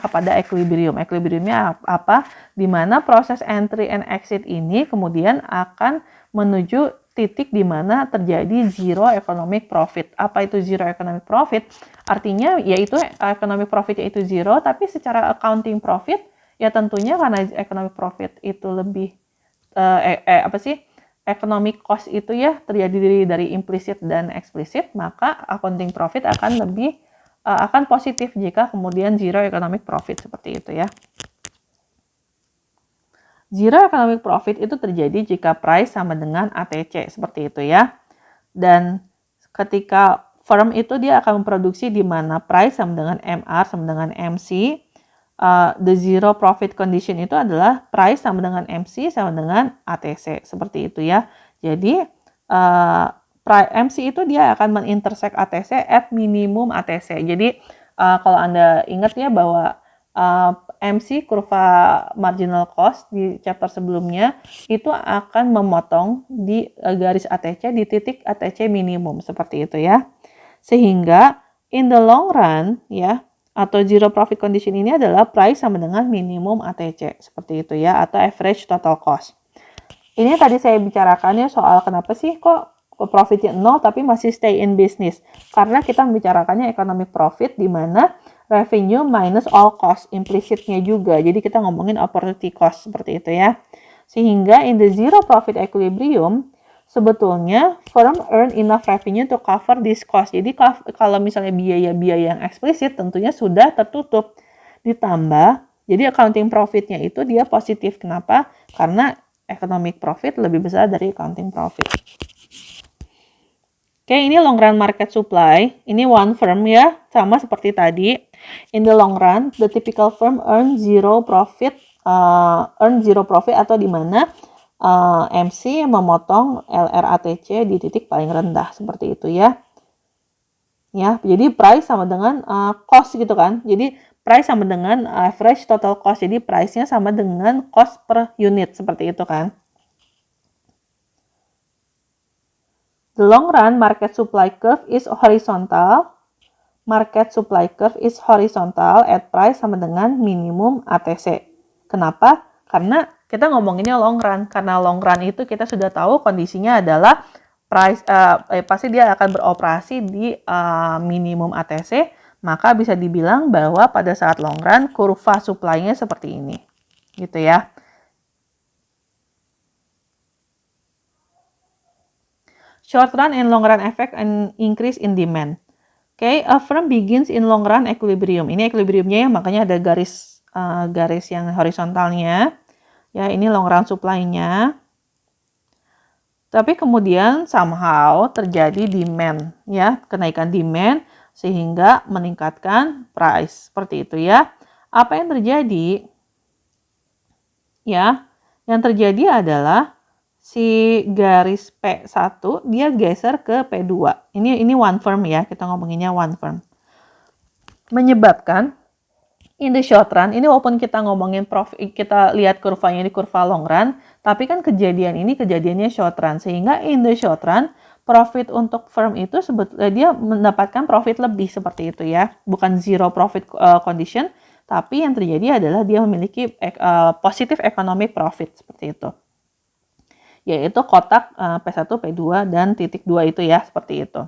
kepada equilibrium. Equilibriumnya apa? Di mana proses entry and exit ini kemudian akan menuju titik di mana terjadi zero economic profit. Apa itu zero economic profit? Artinya yaitu economic profit yaitu zero, tapi secara accounting profit ya tentunya karena economic profit itu lebih economic cost itu ya terjadi dari implicit dan explicit, maka accounting profit akan positif jika kemudian zero economic profit seperti itu ya. Zero economic profit itu terjadi jika price sama dengan ATC seperti itu ya. Dan ketika firm itu dia akan memproduksi di mana price sama dengan MR sama dengan MC. The zero profit condition itu adalah price sama dengan MC sama dengan ATC seperti itu ya. Jadi MC itu dia akan menintersect ATC at minimum ATC. Jadi kalau Anda ingat ya bahwa MC kurva marginal cost di chapter sebelumnya itu akan memotong di garis ATC di titik ATC minimum seperti itu ya. Sehingga in the long run ya, atau zero profit condition ini adalah price sama dengan minimum ATC seperti itu ya, atau average total cost. Ini tadi saya bicarakan ya soal kenapa sih kok profitnya 0 tapi masih stay in business. Karena kita membicarakannya economic profit di mana revenue minus all cost implicitnya juga. Jadi kita ngomongin opportunity cost seperti itu ya. Sehingga in the zero profit equilibrium sebetulnya firm earn enough revenue to cover this cost. Jadi kalau misalnya biaya-biaya yang eksplisit tentunya sudah tertutup. Ditambah, jadi accounting profitnya itu dia positif. Kenapa? Karena economic profit lebih besar dari accounting profit. Oke, ini long run market supply. Ini one firm ya, sama seperti tadi. In the long run, the typical firm earn zero profit atau di mana MC memotong LRATC di titik paling rendah seperti itu ya. Ya, jadi price sama dengan cost gitu kan. Jadi price sama dengan average total cost. Jadi price-nya sama dengan cost per unit seperti itu kan. The long run market supply curve is horizontal. Market supply curve is horizontal at price sama dengan minimum ATC. Kenapa? Karena kita ngomonginnya long run. Karena long run itu kita sudah tahu kondisinya adalah price pasti dia akan beroperasi di minimum ATC, maka bisa dibilang bahwa pada saat long run kurva supply-nya seperti ini. Gitu ya. Short run and long run effect and increase in demand. Okay, a firm begins in long run equilibrium. Ini equilibriumnya ya, makanya ada garis yang horizontalnya. Ya, ini long run supply-nya. Tapi kemudian somehow terjadi demand, ya, kenaikan demand sehingga meningkatkan price. Seperti itu ya. Apa yang terjadi? Ya, yang terjadi adalah si garis P1 dia geser ke P2. Ini one firm ya, kita ngomonginnya one firm. Menyebabkan in the short run, ini walaupun kita ngomongin profit, kita lihat kurvanya di kurva long run, tapi kan kejadiannya short run. Sehingga in the short run, profit untuk firm itu sebetulnya dia mendapatkan profit lebih seperti itu ya. Bukan zero profit condition, tapi yang terjadi adalah dia memiliki positive economic profit seperti itu. Yaitu kotak P1, P2, dan titik 2 itu ya, seperti itu.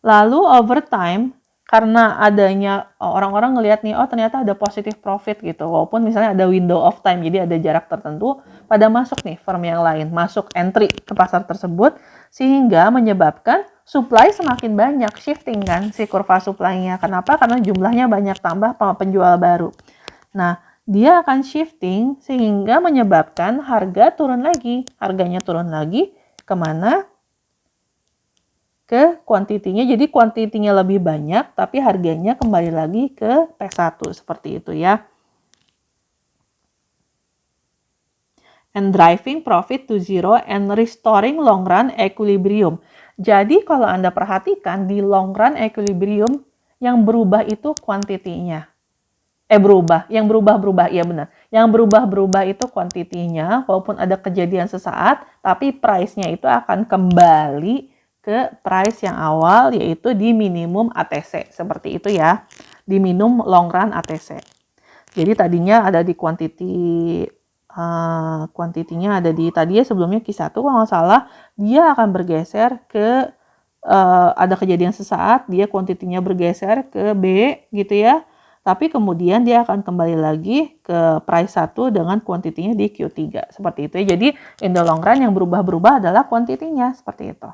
Lalu over time, karena adanya orang-orang ngelihat nih, oh ternyata ada positive profit gitu, walaupun misalnya ada window of time, jadi ada jarak tertentu, pada masuk nih firm yang lain, masuk entry ke pasar tersebut, sehingga menyebabkan supply semakin banyak, shifting kan si kurva supply-nya. Kenapa? Karena jumlahnya banyak, tambah penjual baru. Nah, dia akan shifting sehingga menyebabkan harga turun lagi. Harganya turun lagi kemana? Ke kuantitinya. Jadi kuantitinya lebih banyak, tapi harganya kembali lagi ke P1. Seperti itu ya. And driving profit to zero and restoring long run equilibrium. Jadi kalau Anda perhatikan di long run equilibrium, yang berubah itu kuantitinya. Yang berubah, iya benar. Yang berubah itu kuantitinya, walaupun ada kejadian sesaat, tapi price-nya itu akan kembali ke price yang awal, yaitu di minimum ATC. Seperti itu ya, di minimum long run ATC. Jadi tadinya ada di kuantitinya ada di, tadinya sebelumnya Q1 kalau nggak salah, dia akan bergeser ke, ada kejadian sesaat, dia kuantitinya bergeser ke B gitu ya. Tapi kemudian dia akan kembali lagi ke price 1 dengan kuantitinya di Q3. Seperti itu ya. Jadi in the long run yang berubah-berubah adalah kuantitinya. Seperti itu.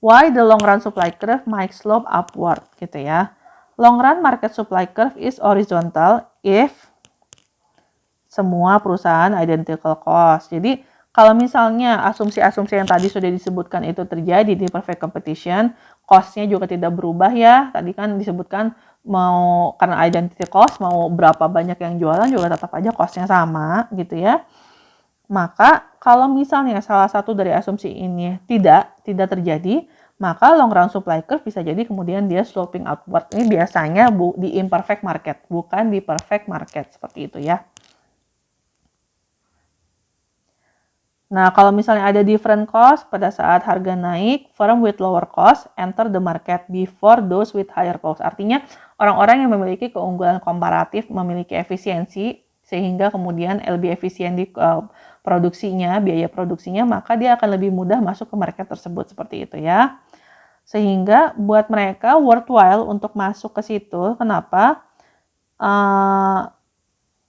Why the long run supply curve might slope upward gitu ya. Long run market supply curve is horizontal if semua perusahaan identical cost. Jadi kalau misalnya asumsi-asumsi yang tadi sudah disebutkan itu terjadi di perfect competition, cost-nya juga tidak berubah ya. Tadi kan disebutkan mau karena identity cost, mau berapa banyak yang jualan juga tetap aja cost-nya sama gitu ya. Maka kalau misalnya salah satu dari asumsi ini tidak terjadi, maka long run supply curve bisa jadi kemudian dia sloping upward. Ini biasanya di imperfect market, bukan di perfect market seperti itu ya. Nah, kalau misalnya ada different cost, pada saat harga naik, firm with lower cost enter the market before those with higher cost. Artinya, orang-orang yang memiliki keunggulan komparatif, memiliki efisiensi, sehingga kemudian lebih efisien di produksinya, biaya produksinya, maka dia akan lebih mudah masuk ke market tersebut, seperti itu ya. Sehingga buat mereka worthwhile untuk masuk ke situ. Kenapa?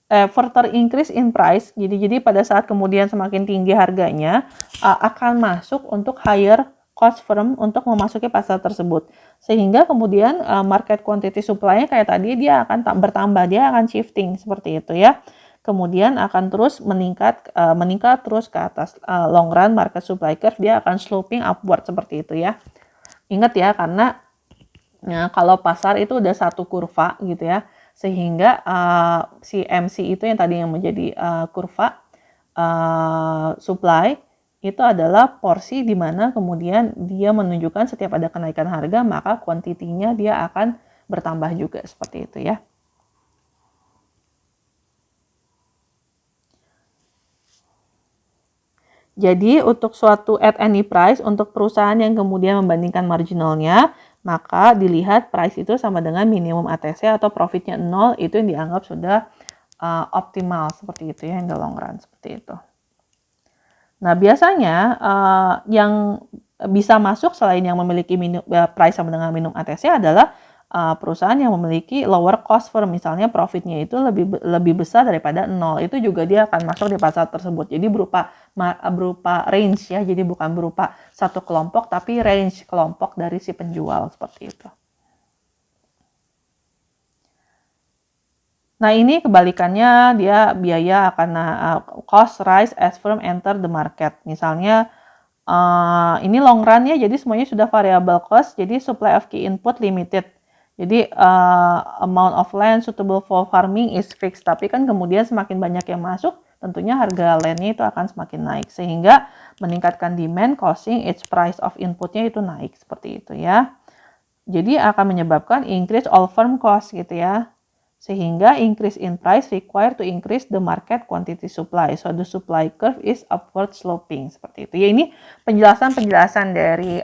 Further increase in price, jadi pada saat kemudian semakin tinggi harganya, akan masuk untuk higher cost firm untuk memasuki pasar tersebut. Sehingga kemudian market quantity supply-nya kayak tadi dia akan bertambah, dia akan shifting seperti itu ya. kemudian akan terus meningkat terus ke atas. Long run market supply curve dia akan sloping upward seperti itu ya. Ingat ya, karena kalau pasar itu udah satu kurva gitu ya, sehingga si MC itu yang tadi yang menjadi kurva supply itu adalah porsi di mana kemudian dia menunjukkan setiap ada kenaikan harga maka kuantitinya dia akan bertambah juga seperti itu ya. Jadi untuk suatu at any price, untuk perusahaan yang kemudian membandingkan marginalnya, maka dilihat price itu sama dengan minimum ATC atau profitnya 0, itu yang dianggap sudah optimal seperti itu ya, in the long run seperti itu. Nah biasanya yang bisa masuk selain yang memiliki price sama dengan minimum ATC adalah perusahaan yang memiliki lower cost firm, misalnya profitnya itu lebih besar daripada 0, itu juga dia akan masuk di pasar tersebut. Jadi berupa range ya, jadi bukan berupa satu kelompok tapi range kelompok dari si penjual seperti itu. Nah ini kebalikannya, dia biaya akan cost rise as firm enter the market. Misalnya ini long run ya, jadi semuanya sudah variable cost, jadi supply of key input limited. Jadi amount of land suitable for farming is fixed, tapi kan kemudian semakin banyak yang masuk, tentunya harga landnya itu akan semakin naik, sehingga meningkatkan demand, causing its price of inputnya itu naik, seperti itu ya. Jadi akan menyebabkan increase all firm cost gitu ya, sehingga increase in price require to increase the market quantity supply. So the supply curve is upward sloping seperti itu. Ya ini penjelasan dari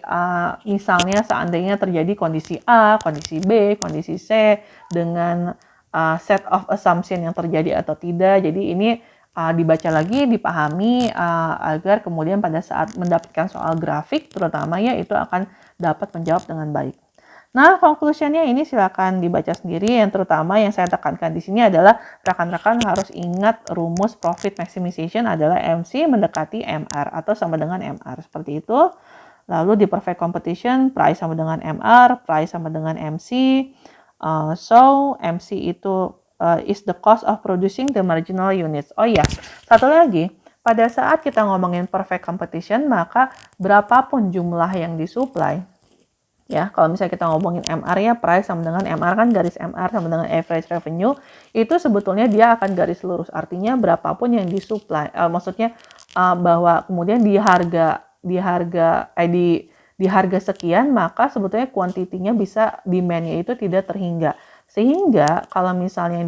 misalnya seandainya terjadi kondisi A, kondisi B, kondisi C dengan set of assumption yang terjadi atau tidak. Jadi ini dibaca lagi, dipahami agar kemudian pada saat mendapatkan soal grafik terutama ya itu akan dapat menjawab dengan baik. Nah, conclusion-nya ini silakan dibaca sendiri. Yang terutama yang saya tekankan di sini adalah rekan-rekan harus ingat rumus profit maximization adalah MC mendekati MR atau sama dengan MR seperti itu. Lalu di perfect competition price sama dengan MR, price sama dengan MC. So MC itu is the cost of producing the marginal units. Oh iya, satu lagi. Pada saat kita ngomongin perfect competition, maka berapapun jumlah yang disuplai, ya, kalau misalnya kita ngomongin MR ya, price sama dengan MR kan garis MR sama dengan average revenue, itu sebetulnya dia akan garis lurus. Artinya berapapun yang disuplai, maksudnya bahwa kemudian di harga sekian, maka sebetulnya kuantitinya bisa demand-nya itu tidak terhingga. Sehingga kalau misalnya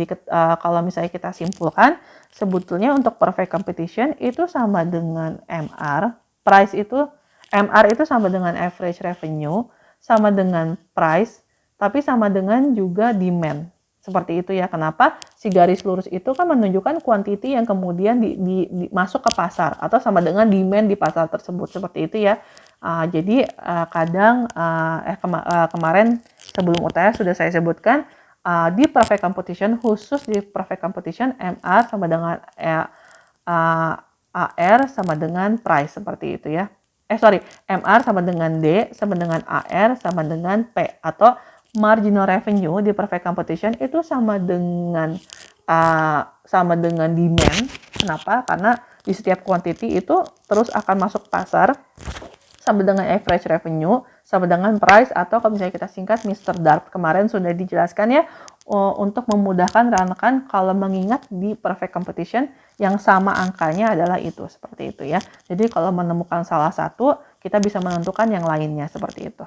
kita simpulkan, sebetulnya untuk perfect competition itu sama dengan MR, MR itu sama dengan average revenue, sama dengan price, tapi sama dengan juga demand. Seperti itu ya. Kenapa? Si garis lurus itu kan menunjukkan quantity yang kemudian masuk ke pasar atau sama dengan demand di pasar tersebut. Seperti itu ya. Jadi kadang kemarin sebelum UTS sudah saya sebutkan di perfect competition, khusus di perfect competition MR sama dengan AR sama dengan price seperti itu ya. MR sama dengan D sama dengan AR sama dengan P, atau marginal revenue di perfect competition itu sama dengan demand. Kenapa? Karena di setiap quantity itu terus akan masuk pasar sama dengan average revenue sama dengan price, atau kalau misalnya kita singkat Mr. DARP kemarin sudah dijelaskan ya, untuk memudahkan rekan-rekan kalau mengingat di perfect competition yang sama angkanya adalah itu, seperti itu ya. Jadi kalau menemukan salah satu, kita bisa menentukan yang lainnya, seperti itu.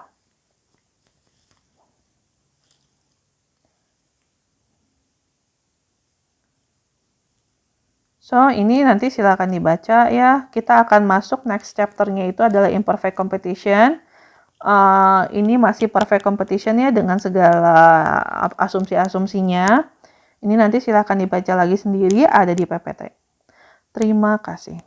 So, ini nanti silakan dibaca ya. Kita akan masuk next chapter-nya itu adalah imperfect competition. Ini masih perfect competition ya dengan segala asumsi-asumsinya. Ini nanti silakan dibaca lagi sendiri, ada di PPT. Terima kasih.